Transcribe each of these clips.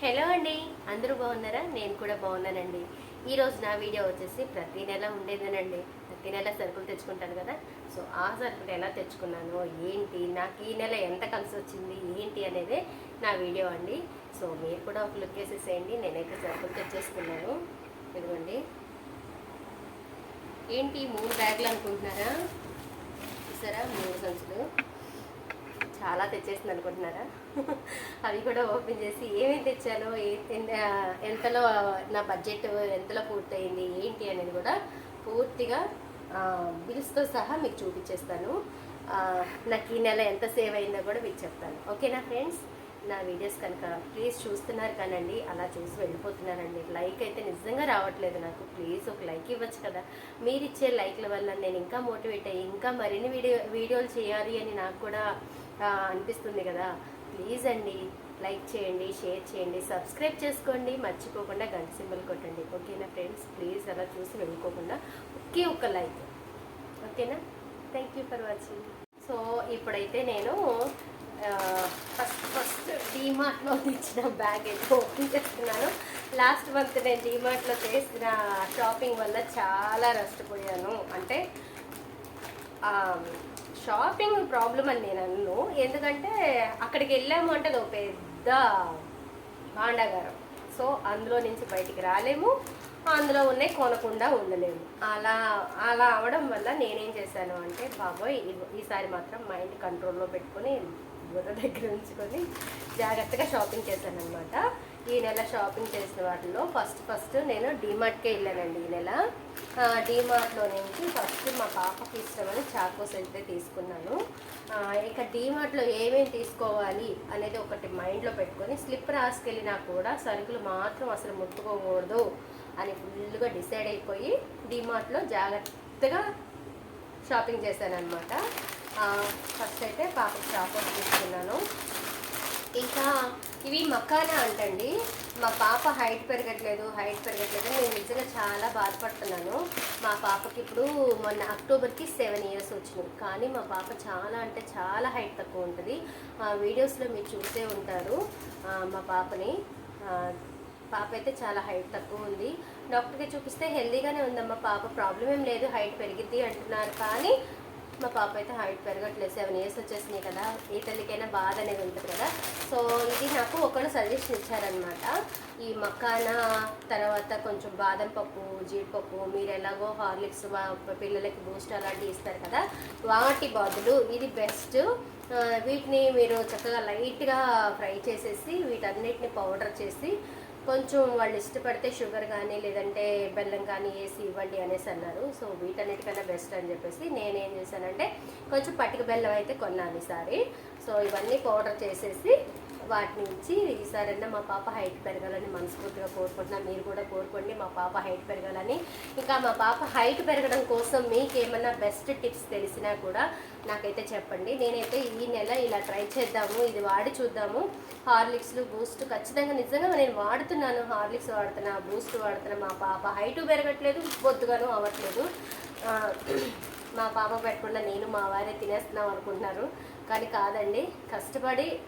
Hello అండి, అందరూ బాగున్నారా? నేను కూడా బాగున్నానండి. ఈరోజు నా వీడియో వచ్చేసి ప్రతి నెల ఉండేదేనండి. ప్రతి నెల సరుకులు తెచ్చుకుంటాను కదా. సో ఆ సరుకులు ఎలా తెచ్చుకున్నాను, ఏంటి, నాకు ఈ నెల ఎంత కలిసి వచ్చింది, ఏంటి అనేది నా వీడియో అండి. సో మీరు కూడా ఒక లుక్ వేసేసేయండి. నేనైతే సరుకులు తెచ్చేసుకున్నాను. ఇదిగోండి. ఏంటి 3 బ్యాగులు అనుకుంటున్నారా? చూసారా, 3 సంచులు. చాలా తెచ్చేసింది అనుకుంటున్నారా? అవి కూడా ఓపెన్ చేసి ఏమేమి తెచ్చానో, ఎంతలో నా బడ్జెట్ ఎంతలో పూర్తయింది, ఏంటి అనేది కూడా పూర్తిగా బిల్స్తో సహా మీకు చూపించేస్తాను. నాకు ఈ నెల ఎంత సేవ్ అయిందో కూడా మీకు చెప్తాను. ఓకేనా ఫ్రెండ్స్? నా వీడియోస్ కనుక ప్లీజ్ చూస్తున్నారు కానండి, అలా చూసి వెళ్ళిపోతున్నారండి. లైక్ అయితే నిజంగా రావట్లేదు నాకు. ప్లీజ్ ఒక లైక్ ఇవ్వచ్చు కదా. మీరు ఇచ్చే లైక్ల వల్ల నేను ఇంకా మోటివేట్ అయ్యి ఇంకా మరిన్ని వీడియోలు చేయాలి అని నాకు కూడా అనిపిస్తుంది కదా. ప్లీజ్ అండి, లైక్ చేయండి, షేర్ చేయండి, సబ్స్క్రైబ్ చేసుకోండి, మర్చిపోకుండా గంట సింబల్ కొట్టండి. ఓకేనా ఫ్రెండ్స్? ప్లీజ్ అలా చూసి వెళ్ళిపోకుండా ఒకే ఒక లైక్. ఓకేనా? Thank you for watching. So ఇప్పుడైతే నేను ఫస్ట్ డీమార్ట్లో ఇచ్చిన బ్యాగ్ అయితే ఓపెన్ చేస్తున్నాను. లాస్ట్ మంత్ నేను డీమార్ట్లో చేసిన షాపింగ్ వల్ల చాలా నష్టపోయాను. అంటే షాపింగ్ ప్రాబ్లం అని నేను అన్ను. ఎందుకంటే అక్కడికి వెళ్ళాము అంటే అది ఒక పెద్ద భాండాగారం. సో అందులో నుంచి బయటికి రాలేము, అందులో ఉన్నాయి కొనకుండా ఉండలేము. అలా అలా అవడం వల్ల నేనేం చేశాను అంటే, బాబోయ్ ఈసారి మాత్రం మైండ్ కంట్రోల్లో పెట్టుకొని బుర్ర దగ్గర ఉంచుకొని జాగ్రత్తగా షాపింగ్ చేశాను అనమాట. ఈ నెల షాపింగ్ చేసిన వాటిలో ఫస్ట్ నేను డీమార్ట్కే వెళ్ళానండి. ఈ నెల డీమార్ట్లో నుంచి ఫస్ట్ మా పాపకి ఇష్టమని చాకోస్ అయితే తీసుకున్నాను. ఇక డీమార్ట్లో ఏమేమి తీసుకోవాలి అనేది ఒకటి మైండ్లో పెట్టుకొని స్లిప్ రాసుకెళ్ళినా కూడా సరుకులు మాత్రం అసలు ముట్టుకోకూడదు అని ఫుల్గా డిసైడ్ అయిపోయి డీమార్ట్లో జాగ్రత్తగా షాపింగ్ చేశాను అనమాట. ఫస్ట్ అయితే పాపకి చాకోస్ తీసుకున్నాను. ఇంకా ఇవి మకానా అంటండి. మా పాప హైట్ పెరగట్లేదు నేను నిజంగా చాలా బాధపడుతున్నాను. మా పాపకి ఇప్పుడు మొన్న అక్టోబర్కి 7 years వచ్చినాయి. కానీ మా పాప చాలా అంటే చాలా హైట్ తక్కువ ఉంటుంది. వీడియోస్లో మీరు చూసే ఉంటారు మా పాపని. పాప అయితే చాలా హైట్ తక్కువ ఉంది. డాక్టర్కి చూపిస్తే హెల్దీగానే ఉందమ్మా పాప, ప్రాబ్లం ఏం లేదు, హైట్ పెరిగిద్ది అంటున్నారు. కానీ మా పాప అయితే హైట్ పెరగట్లేదు. 7 years వచ్చేసినాయి కదా, ఏ తల్లికైనా బాధ అనేది ఉంటుంది కదా. సో ఇది నాకు ఒకళ్ళు సజెషన్ ఇచ్చారనమాట. ఈ మకానా తర్వాత కొంచెం బాదం పప్పు, జీడిపప్పు, మీరు ఎలాగో హార్లిక్స్ పిల్లలకి బూస్ట్ అలాంటివి ఇస్తారు కదా, వాటి బదులు ఇది బెస్ట్. వీటిని మీరు చక్కగా లైట్గా ఫ్రై చేసేసి వీటన్నిటిని పౌడర్ చేసి కొంచెం వాళ్ళు ఇష్టపడితే షుగర్ కానీ లేదంటే బెల్లం కానీ వేసి ఇవ్వండి అనేసి అన్నారు. సో వీటన్నిటికన్నా బెస్ట్ అని చెప్పేసి నేనేం చేశానంటే కొంచెం పటిక బెల్లం అయితే కొన్నాను ఈసారి. సో ఇవన్నీ పౌడర్ చేసేసి వాటిని ఇచ్చి ఈసారైనా మా పాప హైట్ పెరగాలని మనస్ఫూర్తిగా కోరుకుంటున్నాను. మీరు కూడా కోరుకోండి మా పాప హైట్ పెరగాలని. ఇంకా మా పాప హైట్ పెరగడం కోసం మీకు ఏమన్నా బెస్ట్ టిప్స్ తెలిసినా కూడా నాకైతే చెప్పండి. నేనైతే ఈ నెల ఇలా ట్రై చేద్దాము, ఇది వాడి చూద్దాము. హార్లిక్స్లు బూస్ట్ ఖచ్చితంగా నిజంగా నేను వాడుతున్నాను. హార్లిక్స్ వాడుతున్నా, బూస్ట్ వాడుతున్నా. మా పాప హైటు పెరగట్లేదు, బొద్దుగాను అవ్వట్లేదు. మా పాప పెట్టకుండా నేను మా వారే తినేస్తున్నాం అనుకుంటున్నారు. కానీ కాదండి,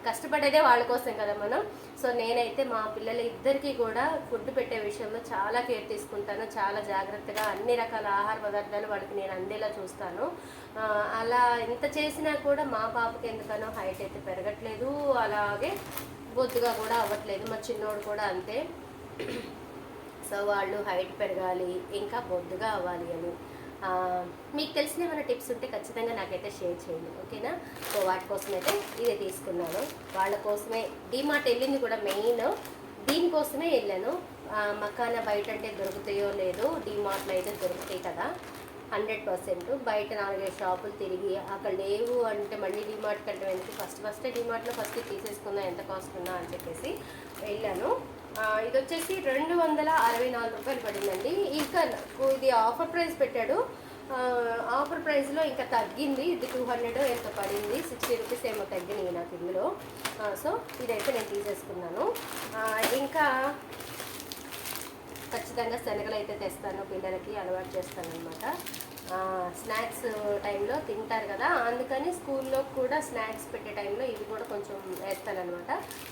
కష్టపడేదే వాళ్ళ కోసం కదా మనం. సో నేనైతే మా పిల్లల ఇద్దరికీ కూడా ఫుడ్ పెట్టే విషయంలో చాలా కేర్ తీసుకుంటాను. చాలా జాగ్రత్తగా అన్ని రకాల ఆహార పదార్థాలు వాళ్ళకి నేను అందేలా చూస్తాను. అలా ఎంత చేసినా కూడా మా పాపకి ఎందుకనో హైట్ అయితే పెరగట్లేదు, అలాగే బొద్దుగా కూడా అవ్వట్లేదు. మా చిన్నోడు కూడా అంతే. సో వాళ్ళు హైట్ పెరగాలి, ఇంకా బొద్దుగా అవ్వాలి అని మీకు తెలిసిన ఏమైనా టిప్స్ ఉంటే ఖచ్చితంగా నాకైతే షేర్ చేయండి. ఓకేనా? సో వాటి కోసం అయితే ఇదే తీసుకున్నాను. వాళ్ళ కోసమే డీమార్ట్ వెళ్ళింది కూడా మెయిన్ దీనికోసమే వెళ్ళాను. మకానా బయట అంటే దొరుకుతాయో లేదో, డీమార్ట్లో అయితే దొరుకుతాయి కదా 100%. బయట 4-5 షాపులు తిరిగి అక్కడ లేవు అంటే మళ్ళీ డీమార్ట్ కంటే ఎందుకు, ఫస్ట్ డీమార్ట్లో ఫస్ట్ తీసేసుకుందాం ఎంత కాస్ట్ ఉందా అని చెప్పేసి వెళ్ళాను. ఇది వచ్చేసి 264 రూపాయలు పడిందండి. ఇంకా ఇది ఆఫర్ ప్రైస్ పెట్టాడు. ఆఫర్ ప్రైస్లో ఇంకా తగ్గింది. ఇది 200 ఎంత పడింది, 60 రూపీస్ ఏమో తగ్గినాయి నాకు ఇందులో. సో ఇదైతే నేను తీసేసుకున్నాను. ఇంకా ఖచ్చితంగా శనగలు అయితే తెస్తాను, పిల్లలకి అలవాటు చేస్తాను అనమాట. స్నాక్స్ టైంలో తింటారు కదా, అందుకని స్కూల్లో కూడా స్నాక్స్ పెట్టే టైంలో ఇవి కూడా కొంచెం వేస్తానమాట.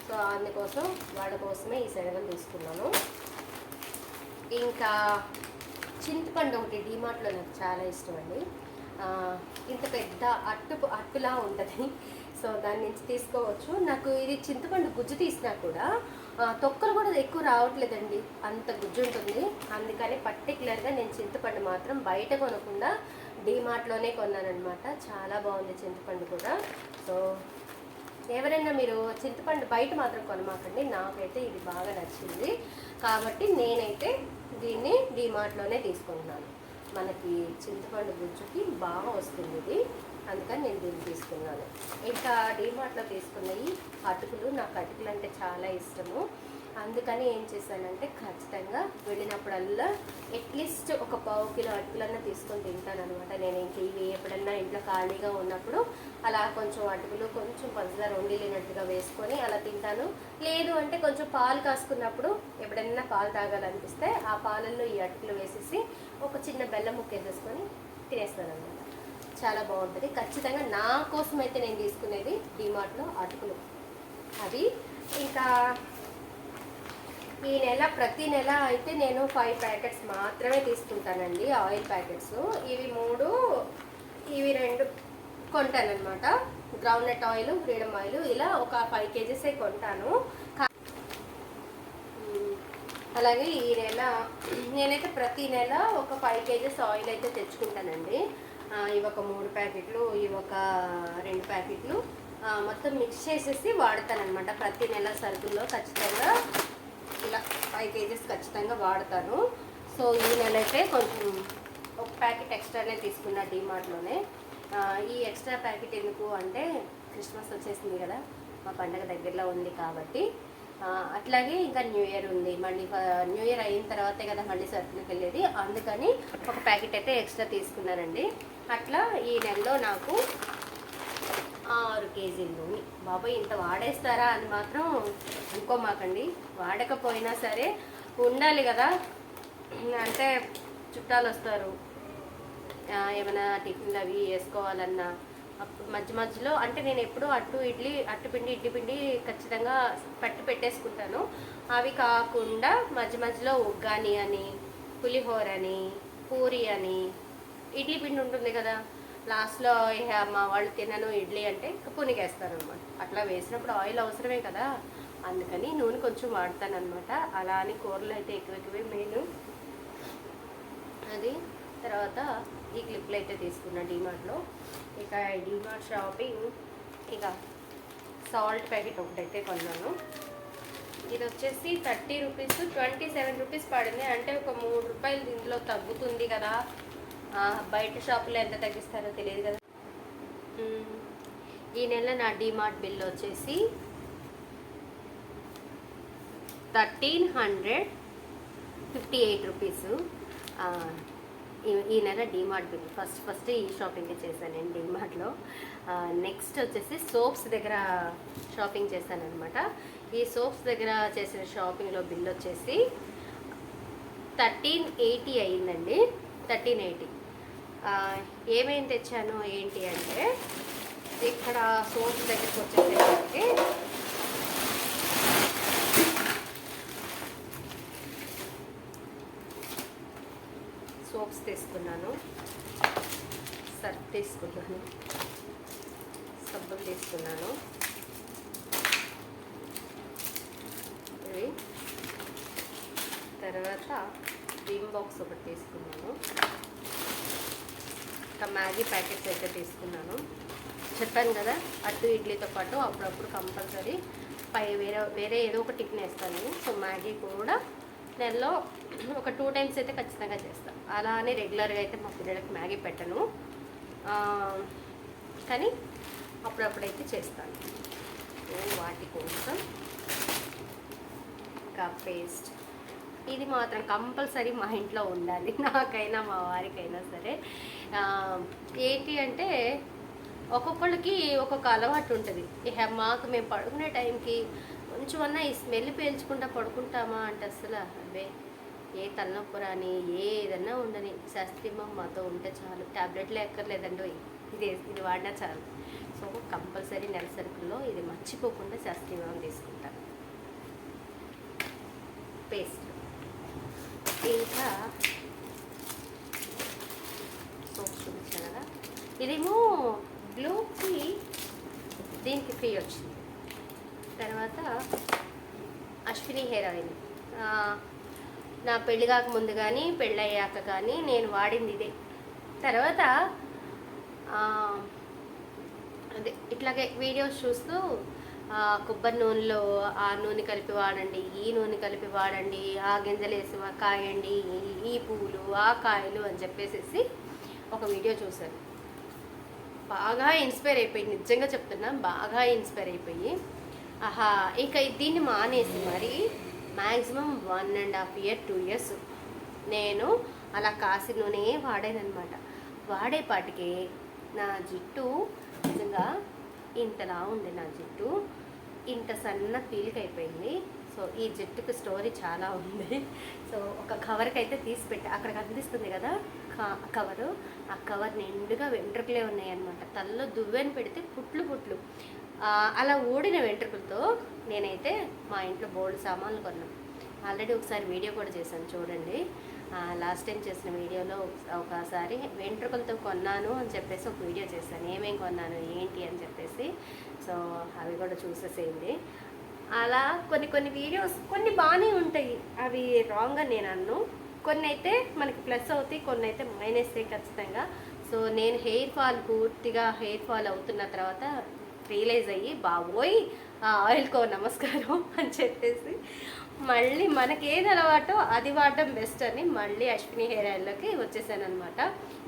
సో అందుకోసం వాళ్ళ కోసమే ఈ శనగలు తీసుకున్నాను. ఇంకా చింతపండు ఒకటి డీమార్ట్లో నాకు చాలా ఇష్టం అండి. ఇంత పెద్ద అట్టులా ఉంటుంది. సో దాని నుంచి తీసుకోవచ్చు. నాకు ఇది చింతపండు గుజ్జు తీసినా కూడా తొక్కలు కూడా ఎక్కువ రావట్లేదండి, అంత గుజ్జు ఉంటుంది. అందుకని పర్టికులర్గా నేను చింతపండు మాత్రం బయట కొనకుండా డీమార్ట్లోనే కొన్నానమాట. చాలా బాగుంది చింతపండు కూడా. సో ఎవరైనా మీరు చింతపండు బయట మాత్రం కొనమాకండి, నాకైతే ఇది బాగా నచ్చింది కాబట్టి నేనైతే దీన్ని డీమార్ట్లోనే తీసుకుంటున్నాను. మనకి చింతపండు గుజ్జుకి బాగా వస్తుంది ఇది, అందుకని నేను దీన్ని తీసుకున్నాను. ఇంకా డీమార్ట్లో తీసుకున్నవి అటుకులు, నాకు అటుకులు అంటే చాలా ఇష్టము. అందుకని ఏం చేశానంటే ఖచ్చితంగా వెళ్ళినప్పుడల్లా అట్లీస్ట్ ఒక 1/2 కిలో అటుకులన్నా తీసుకొని తింటాను అనమాట. నేను ఇంక ఇవి ఎప్పుడన్నా ఇంట్లో ఖాళీగా ఉన్నప్పుడు అలా కొంచెం అటుకులు, కొంచెం పంచదార వండిలేనట్టుగా వేసుకొని అలా తింటాను. లేదు అంటే కొంచెం పాలు కాసుకున్నప్పుడు ఎప్పుడన్నా పాలు తాగాలనిపిస్తే ఆ పాలల్లో ఈ అటుకులు వేసేసి ఒక చిన్న బెల్లం ముక్క వేసేసుకొని తినేస్తాను అనమాట. చాలా బాగుంటుంది. ఖచ్చితంగా నా కోసం అయితే నేను తీసుకునేది డీమార్ట్లో అటుకులు అది. ఇంకా ఈ నెల ప్రతి నెల అయితే నేను 5 ప్యాకెట్స్ మాత్రమే తీసుకుంటానండి, ఆయిల్ ప్యాకెట్స్. ఇవి 3, ఇవి 2 కొంటానమాట. గ్రౌండ్నట్ ఆయిల్, ఫ్రీడమ్ ఆయిల్, ఇలా ఒక 5 కేజీసే కొంటాను. అలాగే ఈ నెల నేనైతే ప్రతి నెల ఒక 5 కేజీస్ ఆయిల్ అయితే తెచ్చుకుంటానండి. ఇవి ఒక 3 ప్యాకెట్లు, ఇవి ఒక 2 ప్యాకెట్లు మొత్తం మిక్స్ చేసేసి వాడతానమాట. ప్రతి నెల సరుకుల్లో ఖచ్చితంగా ఇలా 5 కేజీస్ ఖచ్చితంగా వాడతాను. సో ఈ నెల అయితే కొంచెం ఒక ప్యాకెట్ ఎక్స్ట్రానే తీసుకున్నా డీమార్ట్లోనే. ఈ ఎక్స్ట్రా ప్యాకెట్ ఎందుకు అంటే క్రిస్మస్ వచ్చేసింది కదా, మా పండగ దగ్గరలో ఉంది కాబట్టి. అట్లాగే ఇంకా న్యూ ఇయర్ ఉంది, మళ్ళీ న్యూ ఇయర్ అయిన తర్వాతే కదా మళ్ళీ సరుకులకు వెళ్ళేది, అందుకని ఒక ప్యాకెట్ అయితే ఎక్స్ట్రా తీసుకున్నానండి. అట్లా ఈ నెలలో నాకు 6 కేజీల నూనె. బాబాయ్ ఇంత వాడేస్తారా అని మాత్రం అనుకోమాకండి, వాడకపోయినా సరే ఉండాలి కదా. అంటే చుట్టాలు వస్తారు, ఏమైనా టిఫిన్లు అవి వేసుకోవాలన్నా అప్పుడు మధ్య మధ్యలో అంటే నేను ఎప్పుడూ అట్టుపిండి ఇడ్లీ పిండి ఖచ్చితంగా పెట్టేసుకుంటాను. అవి కాకుండా మధ్య మధ్యలో ఉగ్గాని అని, పులిహోర అని, పూరి అని, ఇడ్లీ పిండి ఉంటుంది కదా, లాస్ట్లో మా వాళ్ళు తినను ఇడ్లీ అంటే పునిగేస్తాను అనమాట. అట్లా వేసినప్పుడు ఆయిల్ అవసరమే కదా, అందుకని నూనె కొంచెం వాడతానమాట. అలా అని కూరలు అయితే ఎక్కువే మెయిన్ అది. తర్వాత ఈ క్లిప్లు అయితే తీసుకున్నా డీమార్ట్లో. ఇక డీమార్ట్ షాపింగ్, ఇక సాల్ట్ ప్యాకెట్ ఒకటైతే కొన్నాను. ఇది వచ్చేసి 30 రూపీస్, 27 రూపీస్ పడింది. అంటే ఒక 3 రూపాయలు దీంట్లో తగ్గుతుంది కదా, బయట షాపులో ఎంత తగ్గిస్తారో తెలియదు కదా. ఈ నెల నా డీమార్ట్ బిల్ వచ్చేసి 1358 రూపీస్. ఈ నెల డీమార్ట్ బిల్ ఫస్ట్ ఈ షాపింగ్ చేశాను నేను డీమార్ట్లో. నెక్స్ట్ వచ్చేసి సోప్స్ దగ్గర షాపింగ్ చేశాను అనమాట. ఈ సోప్స్ దగ్గర చేసిన షాపింగ్లో బిల్ వచ్చేసి 1380 అయిందండి. 1380. ఏమేమి తెచ్చాను ఏంటి అంటే, ఇక్కడ సోప్స్ దగ్గరికి వచ్చేసరికి సోప్స్ తీసుకున్నాను, సర్ఫ్ తీసుకున్నాను, సబ్బులు తీసుకున్నాను, ఇవి తర్వాత విమ్ బాక్స్ ఒకటి తీసుకున్నాను, ఇంకా మ్యాగీ ప్యాకెట్స్ అయితే తీసుకున్నాను. చెప్పాను కదా అట్టు ఇడ్లీతో పాటు అప్పుడప్పుడు కంపల్సరీ వేరే ఏదో ఒక టిఫిన్ వేస్తాను. సో మ్యాగీ కూడా నెలలో ఒక 2 టైమ్స్ అయితే ఖచ్చితంగా చేస్తాను. అలా అని రెగ్యులర్గా అయితే మా పిల్లలకి మ్యాగీ పెట్టను, కానీ అప్పుడప్పుడైతే చేస్తాను. వాటి కోసం ఇంకా పేస్ట్, ఇది మాత్రం కంపల్సరీ మా ఇంట్లో ఉండాలి, నాకైనా మా వారికైనా సరే. ఏంటి అంటే ఒక్కొక్కళ్ళకి ఒక్కొక్క అలవాటు ఉంటుంది. మాకు మేము పడుకునే టైంకి కొంచెమన్నా ఈ స్మెల్ పీల్చుకుంటా పడుకుంటామా అంటే అసలు అవే ఏ తలనొప్పి రాని ఏదన్నా ఉండని శాస్త్రీమం మాతో ఉంటే చాలు. ట్యాబ్లెట్లే ఎక్కర్లేదండి, ఇది వాడినా చాలు. సో కంపల్సరీ నెల సరుకుల్లో ఇది మర్చిపోకుండా శాస్త్రీమం తీసుకుంటాను. పేస్ట్ ఇంకా సోప్స్ చూపించాను కదా, ఇదేమో గ్లోకి దీనికి ఫ్రీ వచ్చింది. తర్వాత అశ్విని హెయిర్ ఆయిల్ నా పెళ్ళి కాకముందు కానీ పెళ్ళయ్యాక కానీ నేను వాడింది ఇదే. తర్వాత అదే ఇట్లాగే వీడియోస్ చూస్తూ కొబ్బరి నూనెలో ఆ నూనె కలిపి వాడండి, ఈ నూనె కలిపి వాడండి, ఆ గింజలు వేసి కాయండి, ఈ పువ్వులు ఆ కాయలు అని చెప్పేసి ఒక వీడియో చూశాను. బాగా ఇన్స్పైర్ అయిపోయి, నిజంగా చెప్తున్నా, బాగా ఇన్స్పైర్ అయిపోయి ఆహా ఇంకా దీన్ని మానేసి మరి మ్యాక్సిమం 1.5 years 2 years నేను అలా కాసి నూనె వాడానమాట. వాడేపాటికి నా జుట్టు నిజంగా ఇంతలా ఉంది, నా జుట్టు ఇంత సన్న పీలిక అయిపోయింది. సో ఈ జుట్టుకు స్టోరీ చాలా ఉంది. సో ఒక కవర్కి అయితే తీసి పెట్టా, అక్కడ కనిపిస్తుంది కదా కవరు, ఆ కవర్ నిండుగా వెంట్రుకలే ఉన్నాయన్నమాట. తలలో దువ్వెని పెడితే పుట్లు పుట్లు అలా ఊడిన వెంట్రుకలతో నేనైతే మా ఇంట్లో బోల్డ్ సామాన్లు కొన్నాను. ఆల్రెడీ ఒకసారి వీడియో కూడా చేశాను చూడండి. లాస్ట్ టైం చేసిన వీడియోలో ఒకసారి వెంట్రుకలతో కొన్నాను అని చెప్పేసి ఒక వీడియో చేశాను, ఏమేమి కొన్నాను ఏంటి అని చెప్పేసి. సో అవి కూడా చూసేసేయండి. అలా కొన్ని వీడియోస్ కొన్ని బాగానే ఉంటాయి, అవి రాంగ్ అని నేను అన్ను. కొన్ని అయితే మనకి ప్లస్ అవుతాయి, కొన్ని అయితే మైనస్ ఖచ్చితంగా. సో నేను పూర్తిగా హెయిర్ ఫాల్ అవుతున్న తర్వాత రియలైజ్ అయ్యి బాబోయ్ ఆయిల్కో నమస్కారం అని చెప్పేసి మళ్ళీ మనకి ఏది అలవాటో అది వాడడం బెస్ట్ అని మళ్ళీ అశ్విని హెయిర్ ఆయిల్లోకి వచ్చేసాను అనమాట.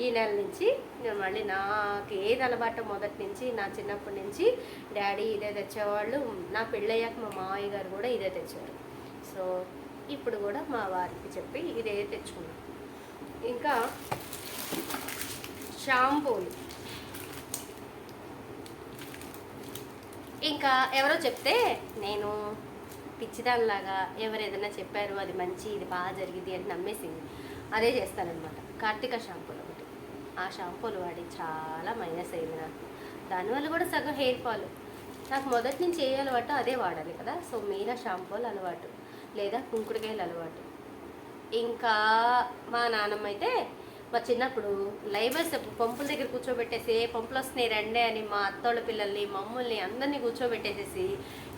ఈ నెల నుంచి నేను మళ్ళీ నాకు ఏది అలవాటో మొదటి నుంచి, నా చిన్నప్పటి నుంచి డాడీ ఇదే తెచ్చేవాళ్ళు, నా పెళ్ళయ్యాక మా మావయ్య గారు కూడా ఇదే తెచ్చారు. సో ఇప్పుడు కూడా మా వారికి చెప్పి ఇదే తెచ్చుకున్నాం. ఇంకా షాంపూలు, ఇంకా ఎవరో చెప్తే నేను పిచ్చిదానిలాగా ఎవరు ఏదైనా చెప్పారు అది మంచి ఇది బాగా జరిగింది అని నమ్మేసింది, అదే చేస్తానన్నమాట. కార్తిక షాంపూలు ఒకటి, ఆ షాంపూలు వాడి చాలా మైనస్ అయింది నాకు. దానివల్ల కూడా సగం హెయిర్ ఫాల్. నాకు మొదటి నుంచి ఏ అలవాటు అదే వాడాలి కదా. సో మీరా షాంపూలు అలవాటు, లేదా కుంకుడుకాయలు అలవాటు. ఇంకా మా నాన్నమ్మ అయితే మా చిన్నప్పుడు లైబర్స్ పంపుల దగ్గర కూర్చోబెట్టేసి పంపులు వస్తున్నాయి రండే అని మా అత్తోళ్ళ పిల్లల్ని మమ్మల్ని అందరినీ కూర్చోబెట్టేసేసి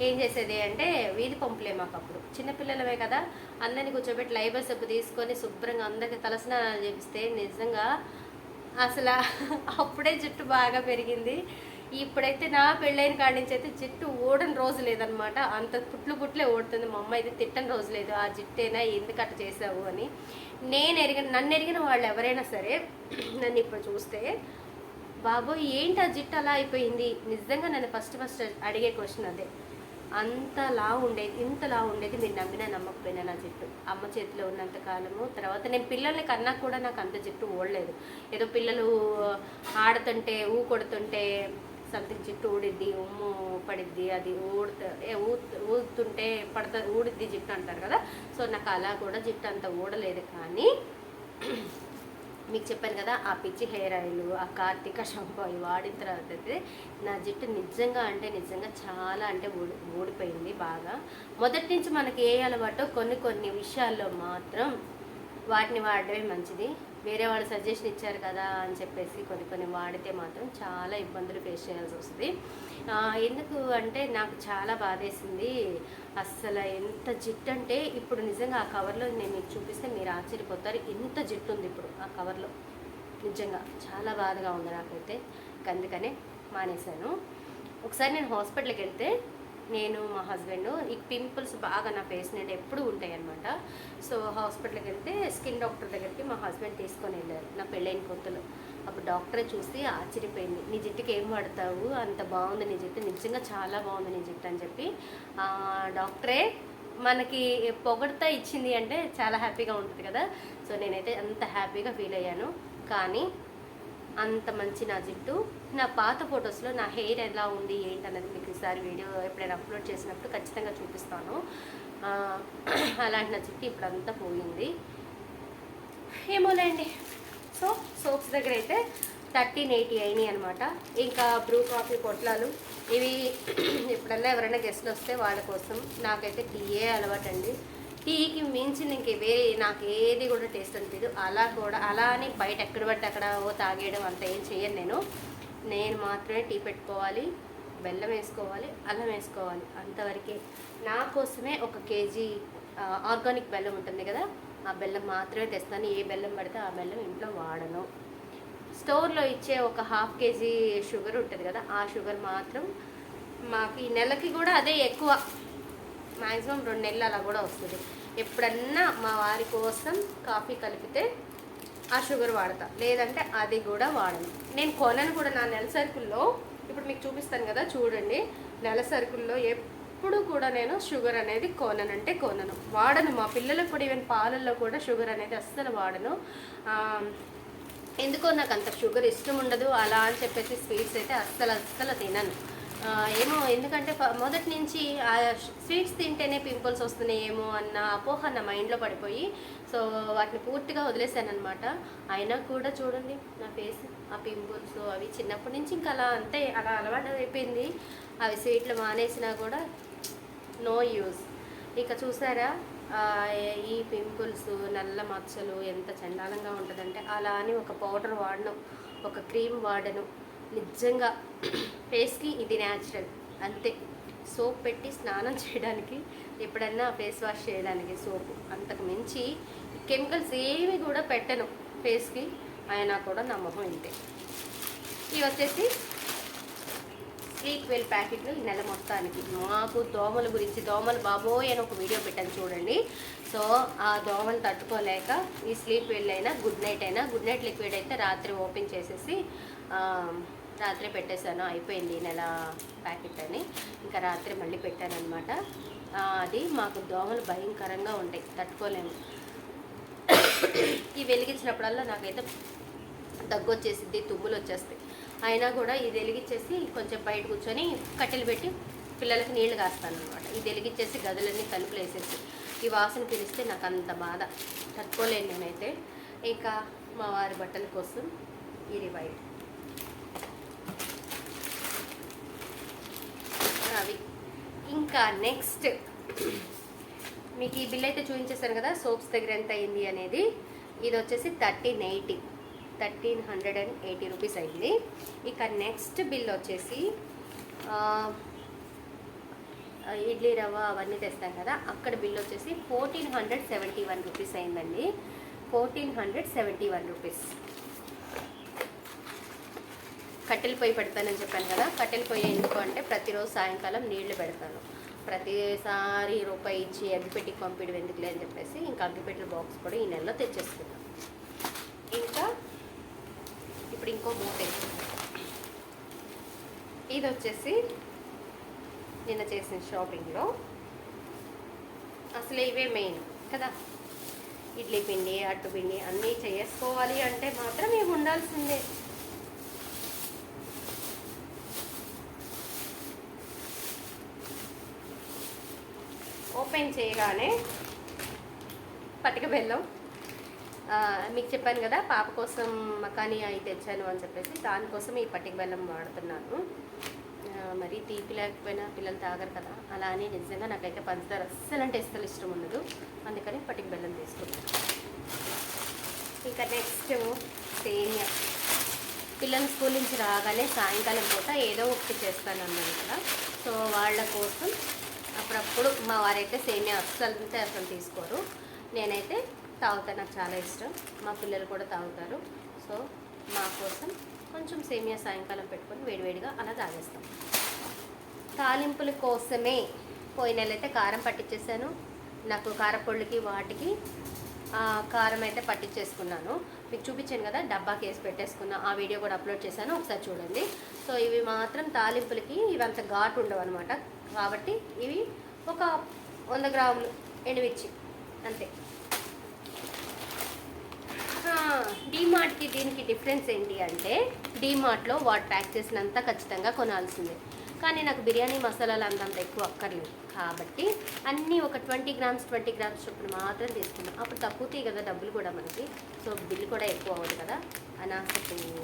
ఏం చేసేది అంటే, వీధి పంపులే మాకు అప్పుడు చిన్నపిల్లలమే కదా, అందరినీ కూర్చోబెట్టి లైబర్ సబ్బు తీసుకొని శుభ్రంగా అందరికి తలస్నానాలు చేపిస్తే నిజంగా అసలు అప్పుడే జుట్టు బాగా పెరిగింది. ఇప్పుడైతే నా పెళ్ళైన కాడి నుంచి అయితే జుట్టు ఊడని రోజు లేదనమాట, అంత పుట్లే ఊడుతుంది. మా అమ్మ అయితే తిట్టని రోజు లేదు, ఆ జుట్టేనా ఎందుకు అట్లా చేసావు అని. నన్ను ఎరిగిన వాళ్ళు ఎవరైనా సరే నన్ను ఇప్పుడు చూస్తే బాబోయ్ ఏంటి ఆ జుట్టు అలా అయిపోయింది, నిజంగా నన్ను ఫస్ట్ అడిగే క్వశ్చన్ అదే. అంతలా ఉండేది, ఇంతలా ఉండేది, మీరు నమ్మినా నమ్మకపోయినా నా జుట్టు అమ్మ చేతిలో ఉన్నంత కాలము. తర్వాత నేను పిల్లల్ని కన్నా కూడా నాకు అంత జుట్టు ఓడలేదు. ఏదో పిల్లలు ఆడుతుంటే కొడుతుంటే సంథింగ్ జుట్టు ఊడిద్ది, ఉమ్ము పడిద్ది, అది ఊడుతుంటే ఊడిద్ది జుట్టు అంటారు కదా. సో నాకు అలా కూడా జుట్టు అంత ఊడలేదు. కానీ మీకు చెప్పాను కదా, ఆ పిచ్చి హెయిర్ ఆయిల్, ఆ కార్తిక షాంపూ అవి వాడిన తర్వాత అయితే నా జుట్టు నిజంగా చాలా ఊడిపోయింది బాగా. మొదటి నుంచి మనకి ఏ అలవాటో కొన్ని విషయాల్లో మాత్రం వాటిని వాడడమే మంచిది. వేరే వాళ్ళు సజెషన్ ఇచ్చారు కదా అని చెప్పేసి కొన్ని వాడితే మాత్రం చాలా ఇబ్బందులు ఫేస్ చేయాల్సి వస్తుంది. ఎందుకు అంటే నాకు చాలా బాధేసింది అస్సలు. ఎంత జిట్టు అంటే ఇప్పుడు నిజంగా ఆ కవర్లో నేను మీకు చూపిస్తే మీరు ఆశ్చర్యపోతారు, ఎంత జిట్టు ఉంది ఇప్పుడు ఆ కవర్లో. నిజంగా చాలా బాధగా ఉంది నాకైతే. అందుకనే మానేశాను. ఒకసారి నేను హాస్పిటల్కి వెళ్తే నేను మా హస్బెండ్ ఈ పింపుల్స్ బాగా నా ఫేస్ నుండి ఎప్పుడు ఉంటాయి అనమాట. సో హాస్పిటల్కి వెళ్తే స్కిన్ డాక్టర్ దగ్గరికి మా హస్బెండ్ తీసుకొని వెళ్ళారు నా పెళ్ళైన కొత్తలో. అప్పుడు డాక్టరే చూసి ఆశ్చర్యపోయింది, నీ జుట్టుకి ఏం వాడతావు, అంత బాగుంది నీ జుట్టు, నిజంగా చాలా బాగుంది నీ జుట్టు అని చెప్పి డాక్టరే మనకి పొగడతా ఇచ్చింది అంటే చాలా హ్యాపీగా ఉంటుంది కదా. సో నేనైతే అంత హ్యాపీగా ఫీల్ అయ్యాను. కానీ అంత మంచి నా జుట్టు, నా పాత ఫొటోస్లో నా హెయిర్ ఎలా ఉంది ఏంటన్నది మీకు ఈసారి వీడియో ఎప్పుడైనా అప్లోడ్ చేసినప్పుడు ఖచ్చితంగా చూపిస్తాను. అలాంటి నా జుట్టు ఇప్పుడు అంతా పోయింది. ఏమోలేండి. సో సోప్స్ దగ్గర అయితే 1380 అయినాయి అనమాట. ఇంకా బ్రూ కాఫీ పొట్లాలు ఇవి ఎప్పుడన్నా ఎవరైనా గెస్ట్లు వస్తే వాళ్ళ కోసం. నాకైతే టీయే అలవాటండి. టీకి మించింది ఇంక వేరే నాకు ఏది కూడా టేస్ట్ అనిపించదు. అలా అని బయట ఎక్కడ పడితే అక్కడ తాగేయడం అంత ఏం చేయను. నేను మాత్రమే టీ పెట్టుకోవాలి, బెల్లం వేసుకోవాలి, అల్లం వేసుకోవాలి, అంతవరకే. నా కోసమే 1 కేజీ ఆర్గానిక్ బెల్లం ఉంటుంది కదా, ఆ బెల్లం మాత్రమే తెస్తాను. ఏ బెల్లం పడితే ఆ బెల్లం ఇంట్లో వాడను. స్టోర్లో ఇచ్చే 1/2 కేజీ షుగర్ ఉంటుంది కదా, ఆ షుగర్ మాత్రం మాకు ఈ నెలకి కూడా అదే ఎక్కువ. మ్యాక్సిమం 2 నెలలు అలా కూడా వస్తుంది. ఎప్పుడన్నా మా వారి కోసం కాఫీ కలిపితే ఆ షుగర్ వాడతా, లేదంటే అది కూడా వాడను. నేను కొనను కూడా. నా నెల సరుకుల్లో ఇప్పుడు మీకు చూపిస్తాను కదా, చూడండి. నెల సరుకుల్లో ఎప్పుడు కూడా నేను షుగర్ అనేది కొనను, వాడను. మా పిల్లలకు కూడా ఈవెన్ పాలల్లో కూడా షుగర్ అనేది అస్సలు వాడను. ఎందుకో నాకు అంత షుగర్ ఇష్టం ఉండదు. అలా అని చెప్పేసి స్వీట్స్ అయితే అస్సలు తినను. ఏమో ఎందుకంటే మొదటి నుంచి ఆ స్వీట్స్ తింటేనే పింపుల్స్ వస్తున్నాయేమో అన్న అపోహ నా మైండ్లో పడిపోయి సో వాటిని పూర్తిగా వదిలేసాను అనమాట. అయినా కూడా చూడండి నా ఫేస్, ఆ పింపుల్స్ అవి చిన్నప్పటి నుంచి ఇంకా అలా అలవాటు అయిపోయింది. అవి స్వీట్లు మానేసినా కూడా నో యూజ్. ఇక చూసారా ఈ పింపుల్స్, నల్ల మచ్చలు ఎంత చండాలంగా ఉంటుందంటే. అలా అని ఒక పౌడర్ వాడను, ఒక క్రీమ్ వాడను. నిజంగా ఫేస్కి ఇది న్యాచురల్ అంతే. సోప్ పెట్టి స్నానం చేయడానికి, ఎప్పుడన్నా ఫేస్ వాష్ చేయడానికి సోపు, అంతకు మించి కెమికల్స్ ఏమి కూడా పెట్టను ఫేస్కి. అయినా కూడా నా మొహం ఇంతే. ఇవి వచ్చేసి స్లీప్ వెల్ ప్యాకెట్లు ఈ నెల మొత్తానికి. మాకు దోమల గురించి, దోమలు బాబోయ్ అని ఒక వీడియో పెట్టాను చూడండి. సో ఆ దోమలు తట్టుకోలేక ఈ స్లీప్ వెల్ అయినా గుడ్ నైట్ లిక్విడ్ అయితే రాత్రి ఓపెన్ చేసేసి రాత్రి పెట్టేశాను. అయిపోయింది ఈ నెల ప్యాకెట్ అని. ఇంకా రాత్రి మళ్ళీ పెట్టాను అనమాట. అది మాకు దోమలు భయంకరంగా ఉంటాయి, తట్టుకోలేము. ఈ వెలిగించినప్పుడల్లా నాకైతే దగ్గు వచ్చేసిద్ది, తుమ్ములు వచ్చేస్తాయి. అయినా కూడా ఇది వెలిగించేసి కొంచెం బయట కూర్చొని కట్టెలు పెట్టి పిల్లలకి నీళ్లు కాస్తాను అనమాట. ఇది వెలిగించేసి గదులన్నీ తలుపులు వేసేసి ఈ వాసన పిలిస్తే నాకు అంత బాధ, తట్టుకోలేను నేనైతే. ఇంకా మా వారి బట్టల కోసం ఇది వైట్ అవి. ఇంకా నెక్స్ట్ మీకు ఈ బిల్ అయితే చూపించేశాను కదా, సోప్స్ దగ్గర ఎంత అయింది అనేది. ఇది వచ్చేసి 1380 రూపీస్ అయింది. ఇక నెక్స్ట్ బిల్ వచ్చేసి ఇడ్లీ రవ్వ అవన్నీ తెస్తాం కదా, అక్కడ బిల్ వచ్చేసి 1471 రూపీస్ అయిందండి. 1471 రూపీస్. కట్టెల పొయ్యి పెడతానని చెప్పాను కదా, కట్టెల పొయ్యి ఎందుకు అంటే ప్రతిరోజు సాయంకాలం నీళ్లు పెడతాను. ప్రతిసారి రూపాయి ఇచ్చి అగ్గిపెట్టికి పంపించడం ఎందుకులే అని చెప్పేసి ఇంకా అగ్గిపెట్టెల బాక్స్ కూడా ఈ నెలలో తెచ్చేసుకున్నాను. ఇంకా ఇప్పుడు ఇంకో మూట. ఇది వచ్చేసి నిన్న చేసిన షాపింగ్లో. అసలు ఇవే మెయిన్ కదా, ఇడ్లీ పిండి, అట్టు పిండి అన్నీ చేసుకోవాలి అంటే మాత్రం ఇవి ఉండాల్సిందే. ఓపెన్ చేయగానే పటిక బెల్లం, మీకు చెప్పాను కదా పాప కోసం మకానీ అవి తెచ్చాను అని చెప్పేసి, దానికోసం ఈ పటిక బెల్లం వాడుతున్నాను. మరి తీపి లేకపోయినా పిల్లలు తాగరు కదా, అలా అని నిజంగా నాకైతే పంచదార అస్సలంటే ఇష్టం ఉండదు, అందుకని పటిక బెల్లం తీసుకున్నాను. ఇంకా నెక్స్ట్ సేమియా. పిల్లలు స్కూల్ నుంచి రాగానే సాయంకాలం పూట ఏదో ఒకటి చేస్తాను అన్నాను కదా, సో వాళ్ళ కోసం అప్పుడప్పుడు మా వారైతే సేమియా అస్సలు తీసుకోరు, నేనైతే తాగుతాను, నాకు చాలా ఇష్టం, మా పిల్లలు కూడా తాగుతారు. సో మా కోసం కొంచెం సేమియా సాయంకాలం పెట్టుకొని వేడివేడిగా అలా తాగేస్తాం. తాలింపుల కోసమే పోయిన నెలైతే కారం పట్టించేసాను. నాకు కారపొళ్ళకి వాటికి కారం అయితే పట్టించేసుకున్నాను. మీకు చూపించాను కదా, డబ్బాకి వేసి పెట్టేసుకున్నా, ఆ వీడియో కూడా అప్లోడ్ చేశాను, ఒకసారి చూడండి. సో ఇవి మాత్రం తాలింపులకి ఇవి అంత ఘాటు ఉండవు అనమాట, కాబట్టి ఇవి ఒక 100 గ్రాములు ఎండుమిర్చి అంతే. డీమార్ట్కి దీనికి డిఫరెన్స్ ఏంటి అంటే, డీమార్ట్లో వాడు ప్యాక్ చేసినంత ఖచ్చితంగా కొనాల్సిందే. కానీ నాకు బిర్యానీ మసాలాలు అంతంత ఎక్కువ అక్కర్లేదు కాబట్టి అన్నీ ఒక 20 గ్రామ్స్ చొప్పున మాత్రం తీసుకున్నాం. అప్పుడు తక్కువతాయి కదా డబ్బులు కూడా మనకి, సో బిల్లు కూడా ఎక్కువ అవ్వదు కదా. అనాస పువ్వు,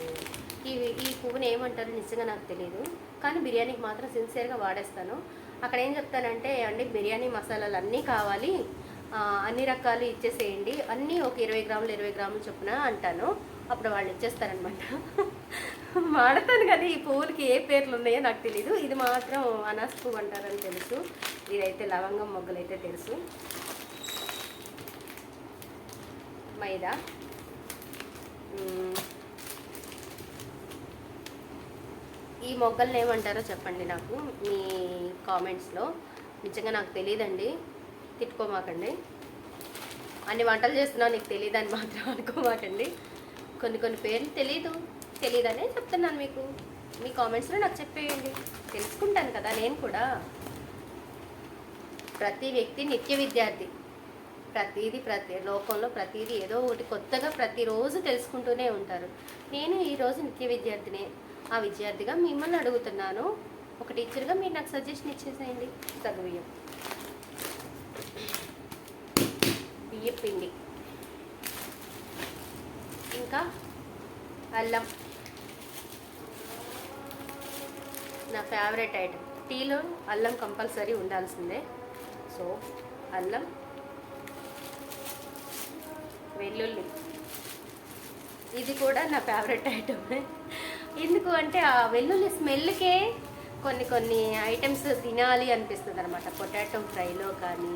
ఈ పువ్వుని ఏమంటారు నిజంగా నాకు తెలియదు, కానీ బిర్యానీకి మాత్రం సిన్సియర్గా వాడేస్తాను. అక్కడ ఏం చెప్తానంటే అండి, బిర్యానీ మసాలాలు అన్నీ కావాలి, అన్ని రకాలు ఇచ్చేసేయండి, అన్నీ ఒక 20 గ్రాములు చొప్పున అంటాను. అప్పుడు వాళ్ళు ఇచ్చేస్తారనమాట. వాడతాను కానీ ఈ పువ్వులకి ఏ పేర్లు ఉన్నాయో నాకు తెలీదు. ఇది మాత్రం అనాస పువ్వు అంటారని తెలుసు, ఇదైతే లవంగం మొగ్గలు అయితే తెలుసు. మైదా, ఈ మొగ్గల్ని ఏమంటారో చెప్పండి నాకు మీ కామెంట్స్లో. నిజంగా నాకు తెలియదండి, తిట్టుకోమాకండి. అన్ని వంటలు చేస్తున్నావు నీకు తెలియదని మాత్రం అనుకోమాకండి. కొన్ని పేర్లు తెలియదనే చెప్తున్నాను మీకు. మీ కామెంట్స్లో నాకు చెప్పేయండి, తెలుసుకుంటాను కదా నేను కూడా. ప్రతి వ్యక్తి నిత్య విద్యార్థి. ప్రతి లోకంలో ప్రతిదీ ఏదో ఒకటి కొత్తగా ప్రతిరోజు తెలుసుకుంటూనే ఉంటారు. నేను ఈరోజు నిత్య విద్యార్థినే. ఆ విద్యార్థిగా మిమ్మల్ని అడుగుతున్నాను, ఒక టీచర్గా మీరు నాకు సజెషన్ ఇచ్చేసేయండి. బియ్యం పిండి, ఇంకా అల్లం, నా ఫేవరెట్ ఐటమ్. టీలో అల్లం కంపల్సరీ ఉండాల్సిందే. సో అల్లం, వెల్లుల్లి, ఇది కూడా నా ఫేవరెట్ ఐటమే. ఎందుకు అంటే ఆ వెల్లుల్లి స్మెల్కే కొన్ని ఐటమ్స్ తినాలి అనిపిస్తుంది అనమాట. పొటాటో ఫ్రైలో కానీ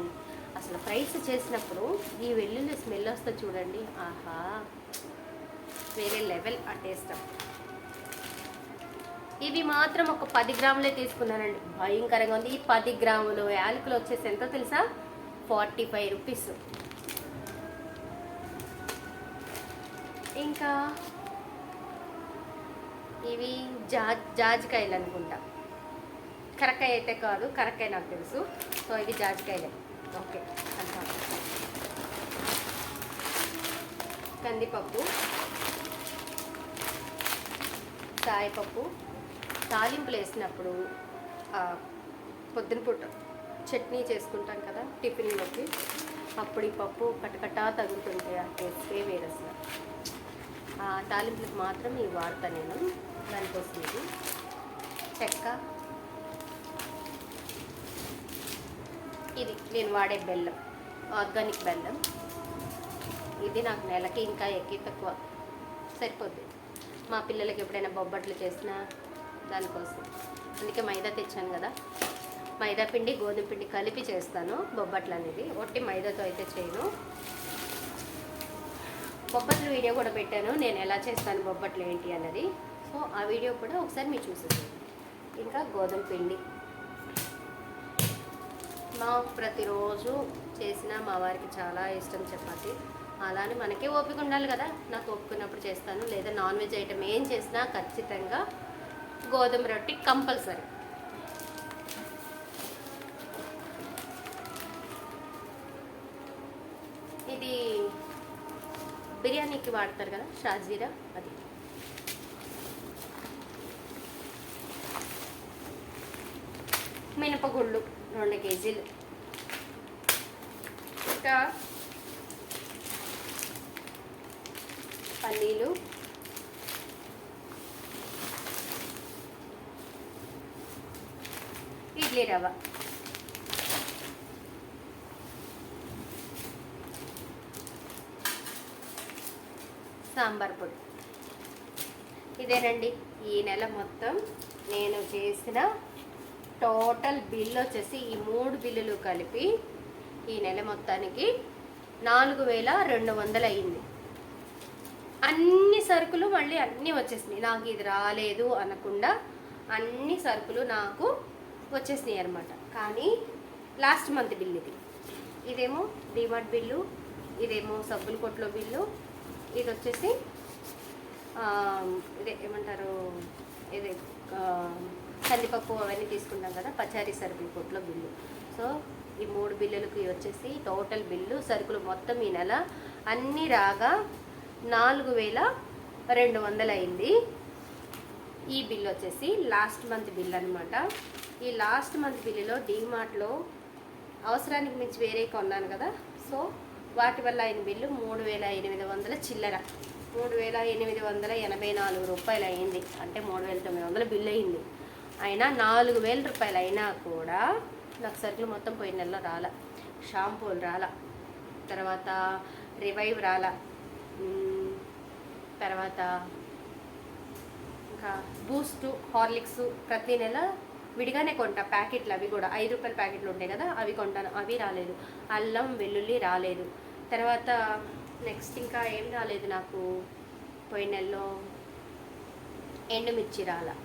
అసలు ఫ్రైస్ చేసినప్పుడు ఈ వెల్లుల్లి స్మెల్ వస్తే చూడండి, ఆహా, వేరే లెవెల్ ఆ టేస్ట్. ఇవి మాత్రం ఒక 10 గ్రాములే తీసుకున్నానండి, భయంకరంగా ఉంది. ఈ 10 గ్రాములు యాలకులు వచ్చేసి ఎంతో తెలుసా, 45 రూపీస్. ఇంకా ఇవి జాజికాయలు అనుకుంటా, కరక్కాయ అయితే కాదు, కరక్కాయ నాకు తెలుసు. సో ఇవి జాజికాయలే, ఓకే. కందిపప్పు, సాయపప్పు, తాలింపులు వేసినప్పుడు పొద్దున పూట చట్నీ చేసుకుంటాం కదా టిఫిన్లోకి, అప్పుడు ఈ పప్పు కట్టకట్టా తగులుతుంటే ఆ టేస్టే వేరు అసలు. తాలింపులకు మాత్రం ఇవి వాడతాను నేను, దానికోసం. ఇది చెక్క, ఇది నేను వాడే బెల్లం, ఆర్గానిక్ బెల్లం. ఇది నాకు నెలకి ఇంకా ఎక్కి తక్కువ సరిపోద్ది. మా పిల్లలకి ఎప్పుడైనా బొబ్బట్లు చేసినా దానికోసం. అందుకే మైదా తెచ్చాను కదా, మైదా పిండి గోధుమ పిండి కలిపి చేస్తాను బొబ్బట్లు అనేది. ఒట్టి మైదాతో అయితే చేయను. బొబ్బట్లు వీడియో కూడా పెట్టాను, నేను ఎలా చేస్తాను బొబ్బట్లు ఏంటి అన్నది. సో ఆ వీడియో కూడా ఒకసారి మీరు చూసేయండి. ఇంకా గోధుమ పిండి ప్రతిరోజు చేసిన మా వారికి చాలా ఇష్టం చపాతి. అలానే మనకే ఓపిక ఉండాలి కదా, నాకు ఒప్పుకున్నప్పుడు చేస్తాను. లేదా నాన్ వెజ్ ఐటమ్ ఏం చేసినా ఖచ్చితంగా గోధుమ రొట్టి కంపల్సరీ. ఇది బిర్యానీకి వాడతారు కదా షాజీరా, అది. మినపగుళ్ళు 2 కేజీలు. ఇంకా పల్లీలు, ఇడ్లీ రవ్వ, సాంబార్ పొడి. ఇదేనండి ఈ నెల మొత్తం నేను చేసిన టోటల్ బిల్ వచ్చేసి, ఈ 3 బిల్లులు కలిపి ఈ నెల మొత్తానికి 4200 అయింది. అన్ని సరుకులు మళ్ళీ అన్నీ వచ్చేసినాయి. నాకు ఇది రాలేదు అనకుండా అన్ని సరుకులు నాకు వచ్చేసినాయి అనమాట. కానీ లాస్ట్ మంత్ బిల్ ఇది. ఇదేమో డిమార్ట్ బిల్లు, ఇదేమో సబ్బుల కొట్లో బిల్లు, ఇది వచ్చేసి ఇదే ఏమంటారు, ఇది కందిపప్పు అవన్నీ తీసుకున్నాం కదా పచారీ సరుకుల కొట్లో బిల్లు. సో ఈ 3 బిల్లులకి వచ్చేసి టోటల్ బిల్లు సరుకులు మొత్తం ఈ నెల అన్నీ రాగా 4200 అయింది. ఈ బిల్ వచ్చేసి లాస్ట్ మంత్ బిల్ అనమాట. ఈ లాస్ట్ మంత్ బిల్లులో డీమార్ట్లో అవసరానికి మించి వేరే కొన్నాను కదా, సో వాటి వల్ల అయిన బిల్లు 3800 చిల్లర, 3884 రూపాయలు అయింది. అంటే 3900 బిల్ అయింది. అయినా 4000 రూపాయలు అయినా కూడా నాకు సరుకులు మొత్తం పోయిన నెలలో రాలా. షాంపూలు రాలా, తర్వాత రివైవ్ రాలా, తర్వాత ఇంకా బూస్ట్, హార్లిక్స్ ప్రతి నెల విడిగానే కొంటా. ప్యాకెట్లు అవి కూడా 5 రూపాయల ప్యాకెట్లు ఉంటాయి కదా, అవి కొంటాను, అవి రాలేదు. అల్లం వెల్లుల్లి రాలేదు. తర్వాత నెక్స్ట్ ఇంకా ఏం రాలేదు నాకు పోయిన నెలలో. ఎండుమిర్చి రాలా.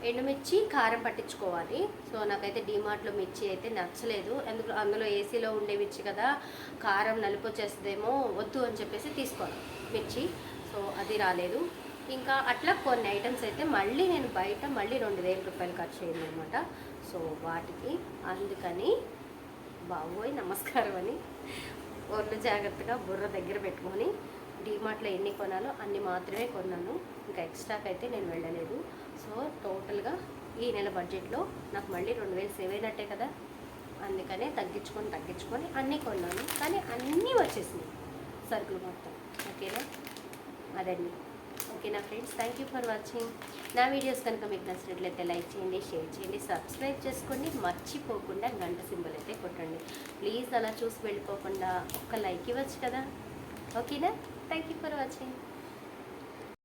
ఎండుమిర్చి కారం పట్టించుకోవాలి. సో నాకైతే డీమార్ట్లో మిర్చి అయితే నచ్చలేదు. ఎందుకు, అందులో ఏసీలో ఉండే మిర్చి కదా, కారం నలుపు వచ్చేస్తుందేమో, వద్దు అని చెప్పేసి తీసుకోవాలి మిర్చి. సో అది రాలేదు. ఇంకా అట్లా కొన్ని ఐటమ్స్ అయితే మళ్ళీ నేను బయట మళ్ళీ 2000 రూపాయలు ఖర్చు అయింది అనమాట. సో వాటికి అందుకని బాబోయ్ నమస్కారం అని ఒళ్ళు జాగ్రత్తగా బుర్ర దగ్గర పెట్టుకొని డీమార్ట్లో ఎన్ని కొనాలో అన్ని మాత్రమే కొన్నాను. ఇంకా ఎక్స్ట్రాకి అయితే నేను వెళ్ళలేదు. సో టోటల్గా ఈ నెల బడ్జెట్లో నాకు మళ్ళీ 2000 సేవ్ అయినట్టే కదా, అందుకనే తగ్గించుకొని అన్నీ కొన్నాను. కానీ అన్నీ వచ్చేసినాయి సరుకులు మొత్తం. ఓకేనా, అదండి. ఓకేనా friends, thank you for watching. నా వీడియోస్ కనుక మీకు నచ్చినట్లయితే లైక్ చేయండి, షేర్ చేయండి, సబ్స్క్రైబ్ చేసుకోండి. మర్చిపోకుండా గంట సింబల్ అయితే కొట్టండి ప్లీజ్. అలా చూసి వెళ్ళిపోకుండా ఒక్క లైక్ ఇవ్వచ్చు కదా. ఓకేనా, థ్యాంక్ యూ ఫర్ వాచింగ్.